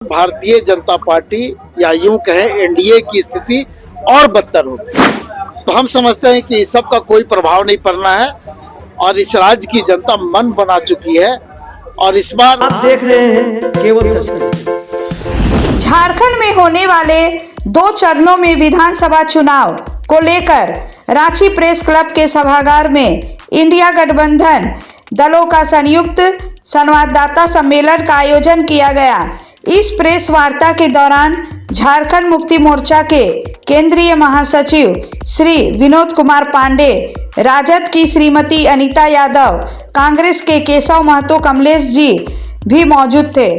Bharatiya Janata party या यूं कहें एनडीए की स्थिति और बदतर होगी। तो हम समझते हैं कि इस सब का कोई प्रभाव नहीं पड़ना है और इस राज्य की जनता मन बना चुकी है और इस बार आप देख रहे हैं केवल सच। झारखंड में होने वाले 2 चरणों में विधानसभा चुनाव को लेकर रांची प्रेस क्लब के सभागार में इंडिया गठबंधन दलों का संयुक्त संवाददाता सम्मेलन का आयोजन किया गया। इस प्रेस वार्ता के दौरान झारखंड मुक्ति मोर्चा के केंद्रीय महासचिव श्री विनोद कुमार पांडे, राजद की श्रीमती अनीता यादव, कांग्रेस के केशव महतो कमलेश जी भी मौजूद थे।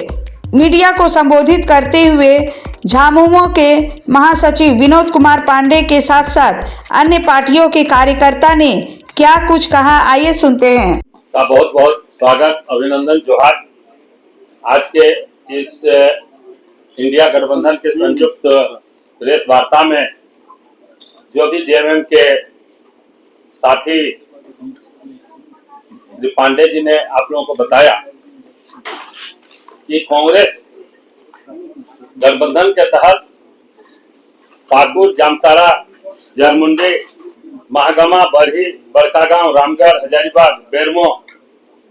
मीडिया को संबोधित करते हुए झामुमो के महासचिव विनोद कुमार पांडे के साथ साथ अन्य पार्टियों के कार्यकर्ता ने क्या कुछ कहा, आइए सुनते हैं। का बहुत बहुत स्वागत, अभिनंदन, जोहार। आज के इस इंडिया गठबंधन के संयुक्त प्रेस वार्ता में जो भी जेएमएम के साथी श्री पांडे जी ने आप लोगों को बताया कि कांग्रेस गठबंधन के तहत पाकुड़, जामताड़ा, जरमुंडी, महागमा, बरही, बड़कागांव, रामगढ़, हजारीबाग, बेरमो,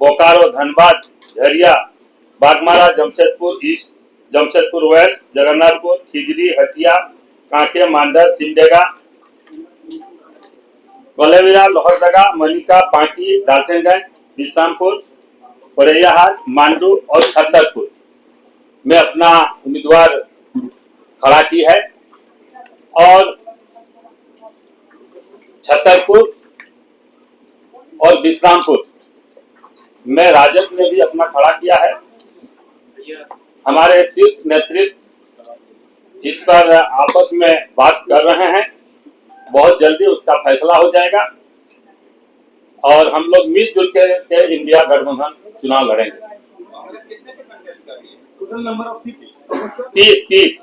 बोकारो, धनबाद, झरिया, बागमारा, जमशेदपुर ईस्ट, जमशेदपुर वेस्ट, जगन्नाथपुर, खिजरी, हटिया, कांके, मांडर, सिमडेगा, कलेविरा, लोहरदगा, मनिका, पांकी, डाल्टनगंज, बिश्रामपुर, परेयाहाट, मांडू और छतरपुर में अपना उम्मीदवार खड़ा की है और छतरपुर और बिश्रामपुर में राजद ने भी अपना खड़ा किया है। हमारे शीर्ष नेतृत्व इस पर आपस में बात कर रहे हैं, बहुत जल्दी उसका फैसला हो जाएगा और हम लोग मिलजुल के इंडिया गठबंधन चुनाव लड़ेंगे। 30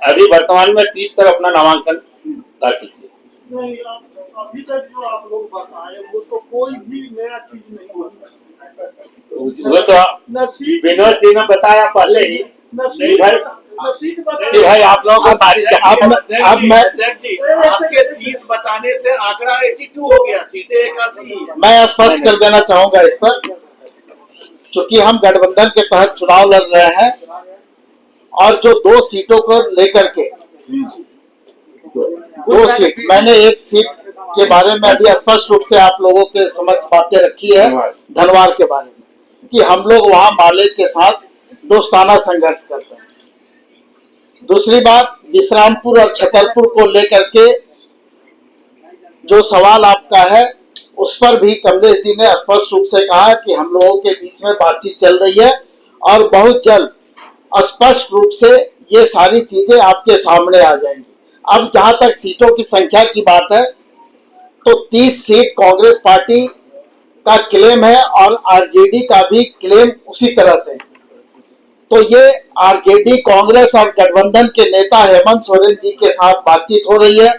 अभी वर्तमान में 30 तक अपना नामांकन दाखिल कीजिए। अभी तक जो आप लोग बताए वो तो कोई भी नया चीज नहीं हुआ। वो तो विनोद जी ने बताया पहले ही कि भाई आप लोगों को सारी अब मैं 30 बताने से आंकड़ा 82 हो गया, सीधे 81 है। मैं स्पष्ट कर देना चाहूंगा इस पर, चूंकि हम गठबंधन के तहत चुनाव लड़ रहे हैं और जो 2 सीटों को लेकर के 2 सीट, मैंने एक सीट के बारे में अभी स्पष्ट रूप से आप लोगों के समक्ष बातें रखी है, धनवार के बारे में, कि हम लोग वहां माले के साथ दोस्ताना संघर्ष करते हैं। दूसरी बात, विश्रामपुर और छतरपुर को लेकर के जो सवाल आपका है उस पर भी कमलेश जी ने स्पष्ट रूप से कहा कि हम लोगों के बीच में बातचीत चल रही है और बहुत जल्द स्पष्ट रूप से ये सारी चीजें आपके सामने आ जाएंगी। अब जहां तक सीटों की संख्या की बात है तो 30 सीट कांग्रेस पार्टी का क्लेम है और आरजेडी का भी क्लेम उसी तरह से। तो ये आरजेडी, कांग्रेस और गठबंधन के नेता हेमंत सोरेन जी के साथ बातचीत हो रही है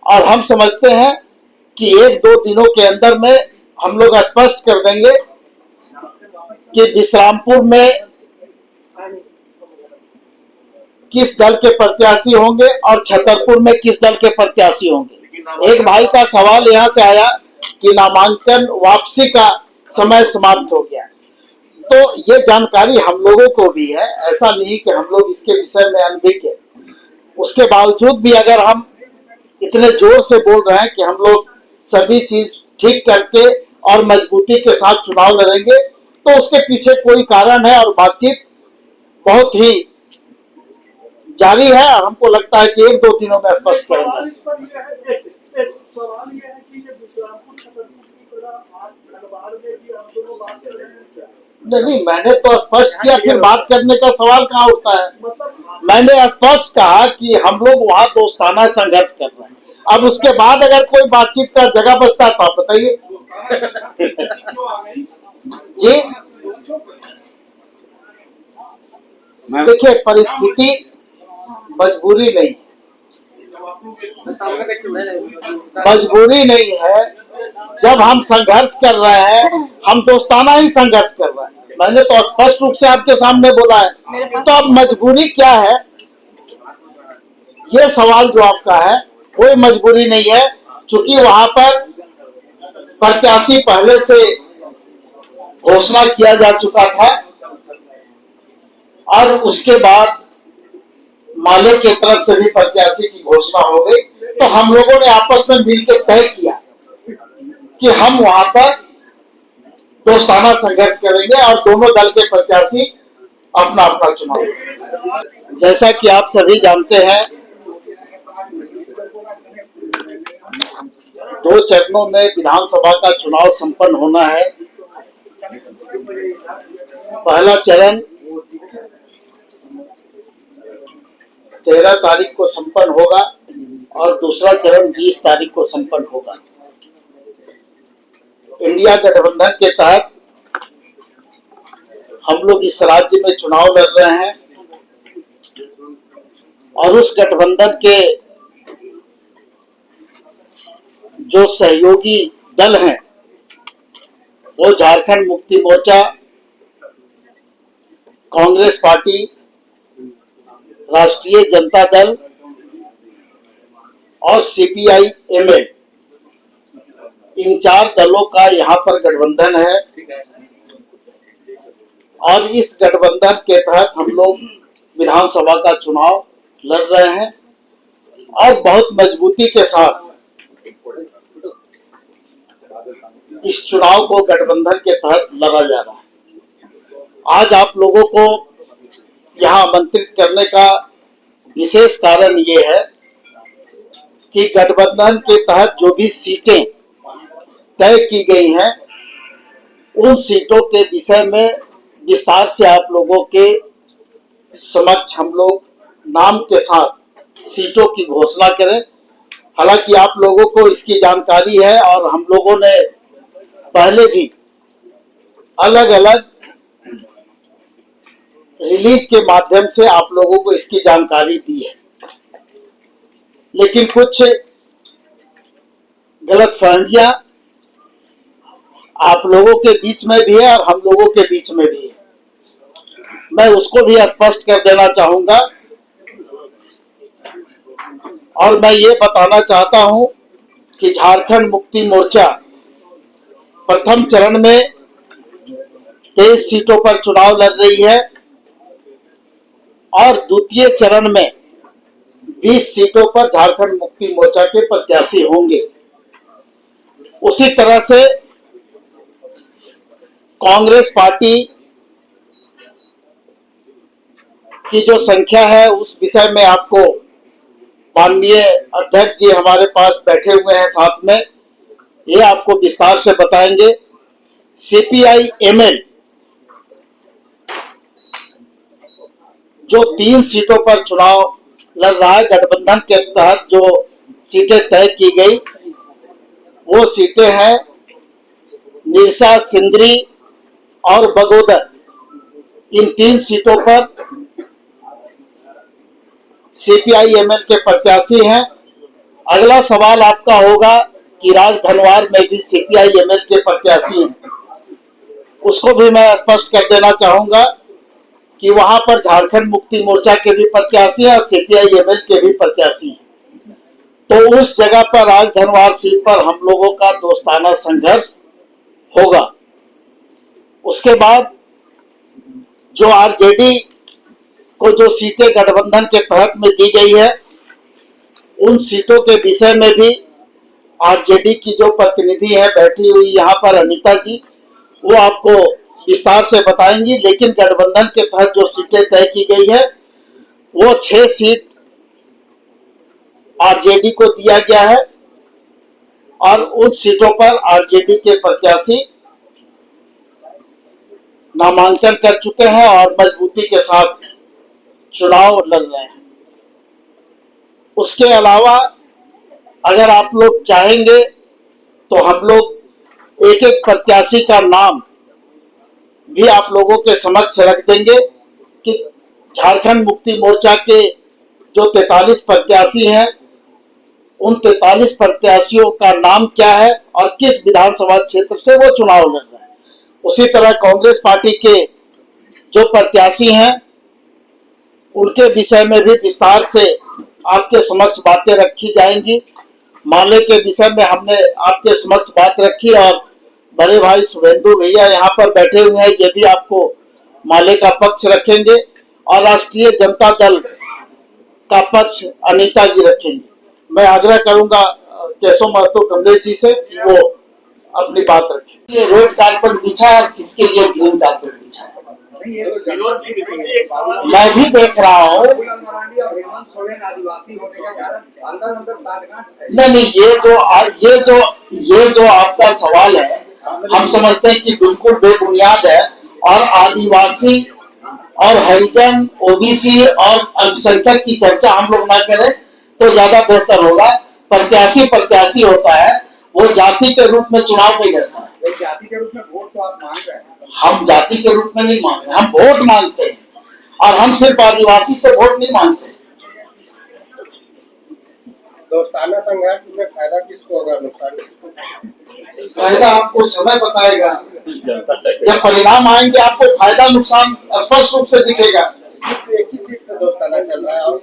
और हम समझते हैं कि 1-2 दिनों के अंदर में हम लोग स्पष्ट कर देंगे कि विश्रामपुर में किस दल के प्रत्याशी होंगे और छतरपुर में किस दल के प्रत्याशी होंगे। एक भाई का सवाल यहाँ से आया कि नामांकन वापसी का समय समाप्त हो गया, तो ये जानकारी हम लोगों को भी है, ऐसा नहीं कि हम लोग इसके विषय में अनभिज्ञ है। उसके बावजूद भी अगर हम इतने जोर से बोल रहे हैं कि हम लोग सभी चीज ठीक करके और मजबूती के साथ चुनाव लड़ेंगे, तो उसके पीछे कोई कारण है और बातचीत बहुत ही जारी है और हमको लगता है कि 1-2 दिनों में स्पष्ट करेंगे। सवाल ये है कि ये विश्रामपुर छतरपुर की तरह आज धनबाद में भी आप दोनों बात कर रहे हैं क्या? नहीं, मैंने तो स्पष्ट किया, फिर बात करने का सवाल कहाँ उठता है। मैंने स्पष्ट कहा कि हम लोग वहाँ दोस्ताना संघर्ष कर रहे हैं। अब उसके बाद अगर कोई बातचीत का जगह बचता है तो आप बताइए। जी देखिए, परिस्थिति मजबूरी नहीं, मजबूरी नहीं है। जब हम संघर्ष कर रहे हैं, हम दोस्ताना ही संघर्ष कर रहे हैं। मैंने तो स्पष्ट रूप से आपके सामने बोला है। तो अब मजबूरी क्या है, ये सवाल जो आपका है, कोई मजबूरी नहीं है, क्योंकि वहां पर प्रत्याशी पहले से घोषणा किया जा चुका था और उसके बाद माले की तरफ से भी प्रत्याशी की घोषणा हो गई। तो हम लोगों ने आपस में मिलकर तय किया कि हम वहां पर दोस्ताना संघर्ष करेंगे और दोनों दल के प्रत्याशी अपना अपना चुनाव। जैसा कि आप सभी जानते हैं, 2 चरणों में विधानसभा का चुनाव संपन्न होना है। पहला चरण 13 तारीख को संपन्न होगा और दूसरा चरण 20 तारीख को संपन्न होगा। इंडिया गठबंधन के तहत हम लोग इस राज्य में चुनाव लड़ रहे हैं और उस गठबंधन के जो सहयोगी दल हैं वो झारखंड मुक्ति मोर्चा, कांग्रेस पार्टी, राष्ट्रीय जनता दल और CPI-ML, इन 4 दलों का यहाँ पर गठबंधन है और इस गठबंधन के तहत हम लोग विधानसभा का चुनाव लड़ रहे हैं और बहुत मजबूती के साथ इस चुनाव को गठबंधन के तहत लड़ा जा रहा है। आज आप लोगों को यहाँ आमंत्रित करने का विशेष कारण ये है कि गठबंधन के तहत जो भी सीटें तय की गई हैं, उन सीटों के विषय में विस्तार से आप लोगों के समक्ष हम लोग नाम के साथ सीटों की घोषणा करें। हालांकि आप लोगों को इसकी जानकारी है और हम लोगों ने पहले भी अलग अलग रिलीज के माध्यम से आप लोगों को इसकी जानकारी दी है, लेकिन कुछ गलतफहमियां आप लोगों के बीच में भी है और हम लोगों के बीच में भी है। मैं उसको भी स्पष्ट कर देना चाहूंगा और मैं ये बताना चाहता हूं कि झारखंड मुक्ति मोर्चा प्रथम चरण में 23 सीटों पर चुनाव लड़ रही है और द्वितीय चरण में 20 सीटों पर झारखंड मुक्ति मोर्चा के प्रत्याशी होंगे। उसी तरह से कांग्रेस पार्टी की जो संख्या है उस विषय में आपको माननीय अध्यक्ष जी हमारे पास बैठे हुए हैं साथ में, ये आपको विस्तार से बताएंगे। CPI-ML जो 3 सीटों पर चुनाव लड़ रहा है, गठबंधन के तहत जो सीटें तय की गई वो सीटें हैं निरसा, सिंदरी और बगोदर। इन 3 सीटों पर CPI-ML के प्रत्याशी हैं। अगला सवाल आपका होगा कि राजधनवार में भी CPI-ML के प्रत्याशी हैं। उसको भी मैं स्पष्ट कर देना चाहूंगा कि वहां पर झारखंड मुक्ति मोर्चा के भी प्रत्याशी हैं और CPI-ML के भी प्रत्याशी हैं। तो उस जगह पर राजधनवार सीट पर हम लोगों का दोस्ताना संघर्ष होगा। उसके बाद जो RJD को जो सीटें गठबंधन के तहत में दी गई है, उन सीटों के विषय में भी RJD की जो प्रतिनिधि है बैठी हुई यहाँ पर अनीता जी, वो आपको विस्तार से बताएंगी। लेकिन गठबंधन के तहत जो सीटें तय की गई है वो 6 सीट RJD को दिया गया है और उन सीटों पर RJD के प्रत्याशी नामांकन कर चुके हैं और मजबूती के साथ चुनाव लड़ रहे हैं। उसके अलावा अगर आप लोग चाहेंगे तो हम लोग एक एक प्रत्याशी का नाम भी आप लोगों के समक्ष रख देंगे कि झारखंड मुक्ति मोर्चा के जो 43 प्रत्याशी हैं, उन 43 प्रत्याशियों का नाम क्या है और किस विधानसभा क्षेत्र से वो चुनाव लड़ रहे हैं। उसी तरह कांग्रेस पार्टी के जो प्रत्याशी हैं उनके विषय में भी विस्तार से आपके समक्ष बातें रखी जाएंगी। माले के विषय में हमने आपके समक्ष बात रखी और बड़े भाई शुभेंदु भैया यहाँ पर बैठे हुए हैं, ये भी आपको माले का पक्ष रखेंगे और राष्ट्रीय जनता दल का पक्ष अनीता जी रखेंगे। मैं आग्रह करूंगा केशव महतो कमलेश जी से कि वो अपनी बात रखें। ये रेड कार्पेट बिछा है और किसके लिए ग्रीन कार्पेट बिछा है मैं भी देख रहा हूँ। नहीं, ये जो आपका सवाल है हम समझते हैं कि बिल्कुल बेबुनियाद है और आदिवासी और हरिजन, ओबीसी और अल्पसंख्यक की चर्चा हम लोग ना करें तो ज्यादा बेहतर होगा। प्रत्याशी होता है, वो जाति के रूप में चुनाव नहीं लड़ता है। जाति के रूप में वोट तो आप मांग रहे हैं। हम जाति के रूप में नहीं मांग रहे, हम वोट मांगते हैं और हम सिर्फ आदिवासी से वोट नहीं मांगते। दोस्ताना संघर्ष में फायदा किसको होगा, नुकसान किसको? फायदा आपको समय बताएगा, जब परिणाम आएंगे आपको फायदा नुकसान स्पष्ट रूप से दिखेगा। एक ही सीट पे दोस्ताना चल रहा है और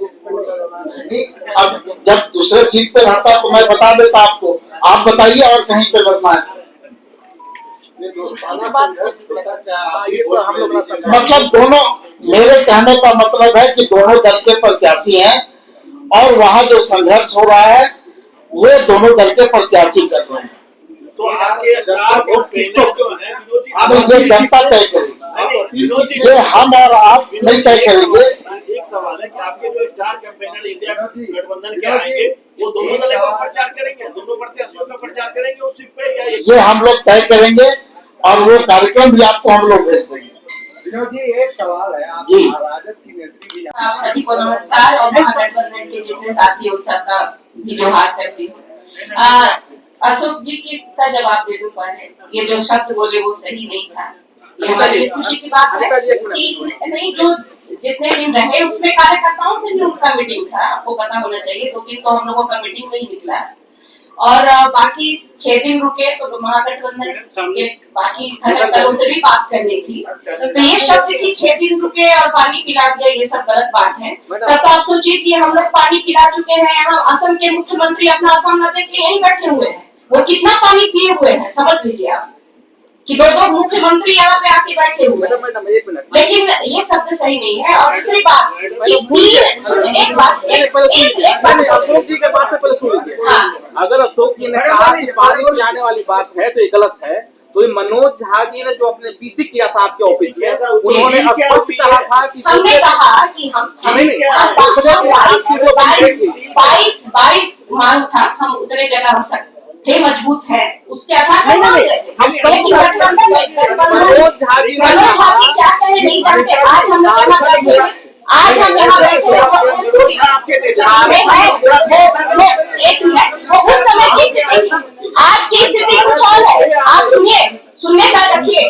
अब जब दूसरे सीट पे रहता तो मैं बता देता आपको, आप बताइए और कहीं पे लड़ना है। मतलब दोनों, मेरे कहने का मतलब है कि दोनों दल के प्रत्याशी हैं और वहाँ जो संघर्ष हो रहा है वो दोनों दल के प्रत्याशी कर रहे हैं। तो आगे किसको अब ये जनता तय करेगी, ये हम और आप नहीं तय करेंगे। एक सवाल है कि आपके जो स्टार कैंपेनर इंडिया गठबंधन के आएंगे वो दोनों दल का प्रचार करेंगे, दोनों प्रत्याशियों का प्रचार करेंगे उस सीट पे, या ये हम लोग तय करेंगे और वो कार्यक्रम भी आपको हम लोग भेज देंगे। विनोद जी, एक सवाल है, आप जी। राजद की नेत्री भी आप सभी को नमस्कार और महागठबंधन के जितने साथी उन सबका भी जोहार करती हूँ। अशोक जी की का जवाब दे दूं पहले, ये जो शब्द बोले वो सही नहीं था। ये हमारे लिए खुशी की बात है कि नहीं, जो जितने दिन रहे उसमें कार्यकर्ताओं से भी उनका मीटिंग था, आपको पता होना चाहिए। 2 दिन तो हम लोगों का मीटिंग नहीं निकला और बाकी 6 दिन रुके तो महागठबंधन के बाकी घटक दलों से भी बात करनी थी। तो ये शब्द कि 6 दिन रुके और पानी पिला दिया, ये सब गलत बात है। तब तो आप सोचिए कि हम लोग पानी पिला चुके हैं, यहाँ असम के मुख्यमंत्री अपना असम न देख के यहीं बैठे हुए हैं, वो कितना पानी पिए हुए हैं समझ लीजिए आप, कि 2 मुख्यमंत्री यहाँ पे आके बैठे हुए हैं। लेकिन ये शब्द सही नहीं है। और दूसरी बात कि एक बात अशोक जी के बात पे पहले सुन लीजिए। हाँ। अगर अशोक जी ने कहा कि पानी पिलाने वाली बात है तो ये गलत है, तो ये मनोज झा जी ने जो अपने पीसी किया था आपके ऑफिस में, उन्होंने स्पष्ट कहा था कि हमने कहा कि हम 22 मांग था, हम उतने जगह हो सकते थे, मजबूत है उसके आधार पर मनोज झा जी क्या कहे नहीं जानते। आज हम लोग यहाँ बैठे, आज हम यहाँ बैठे एक मिनट, वो उस समय की स्थिति, आज की स्थिति कुछ और है। आप सुनने का रखिए,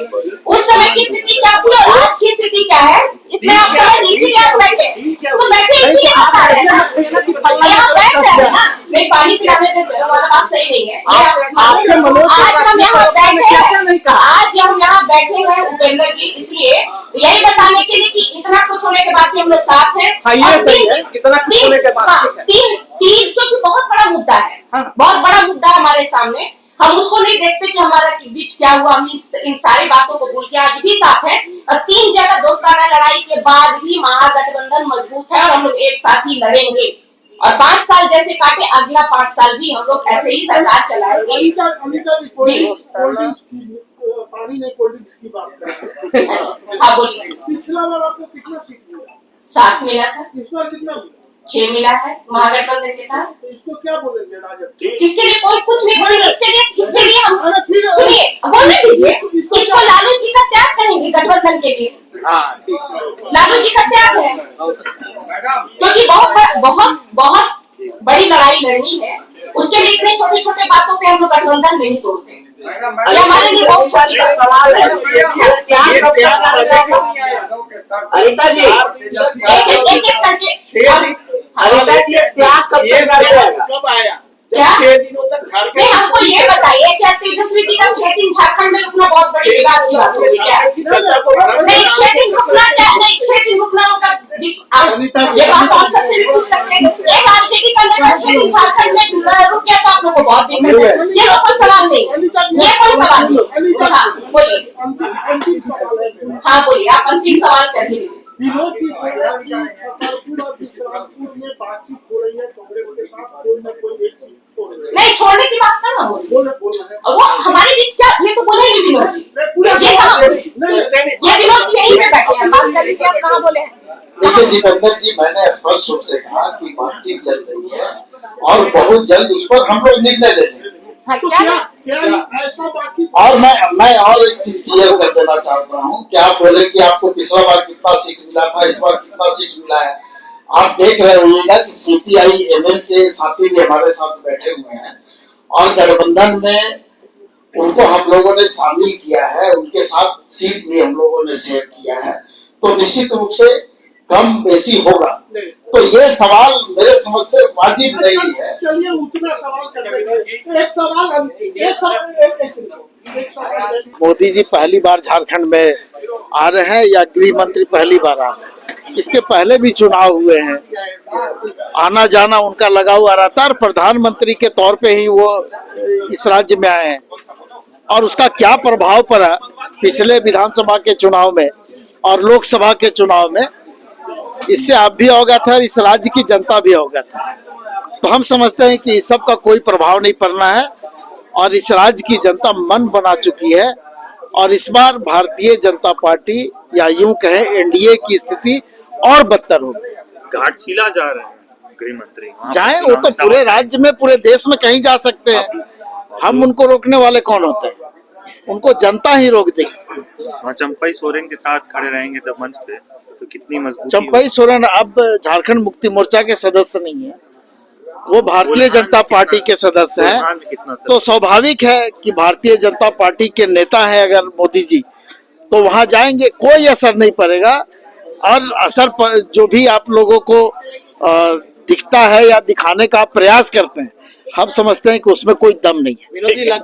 उस समय की स्थिति क्या थी और आज की स्थिति क्या है, इसमें आप समझ इसीलिए आप बैठे, तो बैठे इसीलिए बता रहे हैं ना, यहाँ बैठ रहे हैं ना। नहीं, पानी पिलाने में वाला बात सही नहीं है। आज हम यहाँ बैठे हैं, आज हम यहाँ बैठे हैं उपेंद्र जी, इसलिए यही बताने के लिए कि इतना कुछ होने के बाद भी हम लोग साथ हैं। तीन क्योंकि बहुत बड़ा मुद्दा है, बहुत बड़ा मुद्दा हमारे सामने, हम उसको नहीं देखते कि हमारा बीच क्या हुआ। हम इन सारी बातों को भूल के आज भी साथ हैं और 3 जगह दोस्ताना लड़ाई के बाद भी महागठबंधन मजबूत है और हम लोग एक साथ ही लड़ेंगे और 5 साल जैसे काटे, अगला 5 साल भी हम लोग ऐसे ही सरकार चलाएंगे। पानी ने कोल्ड ड्रिंक्स की बात कर, हाँ बोलिए। पिछला बार आपको कितना सीट मिला? 7 मिला था, इस बार कितना मिला? 6 मिला है महागठबंधन के था। तो इसको क्या बोलेंगे राजद? किसके लिए कोई कुछ नहीं बोलेंगे, इसके लिए हम सुनिए, बोलने दीजिए। इसको लालू जी का त्याग करेंगे गठबंधन के लिए, लालू जी का त्याग है, क्योंकि बहुत बड़ी लड़ाई लड़नी है। उसके लिए इतने छोटे छोटे बातों पे हम लोग गठबंधन नहीं तोड़ते। ये हमारे लिए बहुत छोटी सवाल है। अनिता जी, एक करके अनिता जी त्याग कब आया? क्या 6 दिनों तक नहीं, हमको ये बताइए क्या तेजस्वी जी का 6 दिन झारखंड में रुकना बहुत बड़ी विवाद की बात है? सकते हैं ये बात और सबसे भी पूछ सकते हैं। एक आरजेडी का नेता झारखंड में रुक गया तो आप लोग को बहुत दिक्कत है। ये लोग कोई सवाल नहीं, ये कोई सवाल नहीं। हाँ बोलिए, अंतिम सवाल है। हाँ बोलिए, आप अंतिम सवाल कर लीजिए। विनोद की छतरपुर और बिशरामपुर में बातचीत हो रही है कांग्रेस के साथ, कोई न कोई एक सीट छोड़ रहे हैं। नहीं, छोड़ने की बात करना बोलिए। बोलना है। और वो हमारे बीच क्या, ये तो बोले ही विनोद जी, ये कहाँ, ये विनोद जी यहीं पे बैठे हैं, बात कर लीजिए। आप कहाँ बोले हैं? देखिए जितेंद्र जी, मैंने स्पष्ट रूप से कहा कि बातचीत चल रही है और बहुत जल्द उस पर हम लोग निर्णय लेंगे। हाँ, तो क्या क्या ऐसा बातचीत और मैं और एक चीज क्लियर कर देना चाहता हूँ कि आप बोले कि आपको पिछला बार कितना सीट मिला था, इस बार कितना सीट मिला है। आप देख रहे होंगे कि सीपीआई एमएल के साथी भी हमारे साथ बैठे हुए हैं और गठबंधन में उनको हम लोगों ने शामिल किया है, उनके साथ सीट भी हम लोगों ने शेयर किया है। तो निश्चित रूप से कम बेसी होगा। तो ये सवाल मेरे समझ से वाजिब नहीं है। चलिए उतना सवाल कर रहे हैं। एक सवाल मोदी जी पहली बार झारखंड में आ रहे हैं या गृह मंत्री पहली बार आ रहे हैं? इसके पहले भी चुनाव हुए हैं, आना जाना उनका लगा हुआ रहता है और प्रधानमंत्री के तौर पे ही वो इस राज्य में आए हैं। और उसका क्या प्रभाव पड़ा पिछले विधानसभा के चुनाव में और लोकसभा के चुनाव में, इससे आप भी अवगत है, इस राज्य की जनता भी अवगत है। तो हम समझते हैं कि इस सब का कोई प्रभाव नहीं पड़ना है और इस राज्य की जनता मन बना चुकी है। और इस बार भारतीय जनता पार्टी या यूं कहें एनडीए की स्थिति और बदतर होगी। घाटशिला जा रहे हैं गृह मंत्री, जाए वो तो पूरे राज्य में पूरे देश में कहीं जा सकते हैं। हम उनको रोकने वाले कौन होते हैं? उनको जनता ही रोक देगी। वहाँ चंपई सोरेन के साथ खड़े रहेंगे जब मंच पे, तो कितनी मजबूती चंपई सोरेन अब झारखंड मुक्ति मोर्चा के सदस्य नहीं है, वो भारतीय जनता पार्टी के सदस्य हैं। तो स्वाभाविक है कि भारतीय जनता पार्टी के नेता हैं अगर मोदी जी, तो वहां जाएंगे, कोई असर नहीं पड़ेगा। और असर जो भी आप लोगों को दिखता है या दिखाने का प्रयास करते हैं, हम समझते हैं कि उसमें कोई दम नहीं है।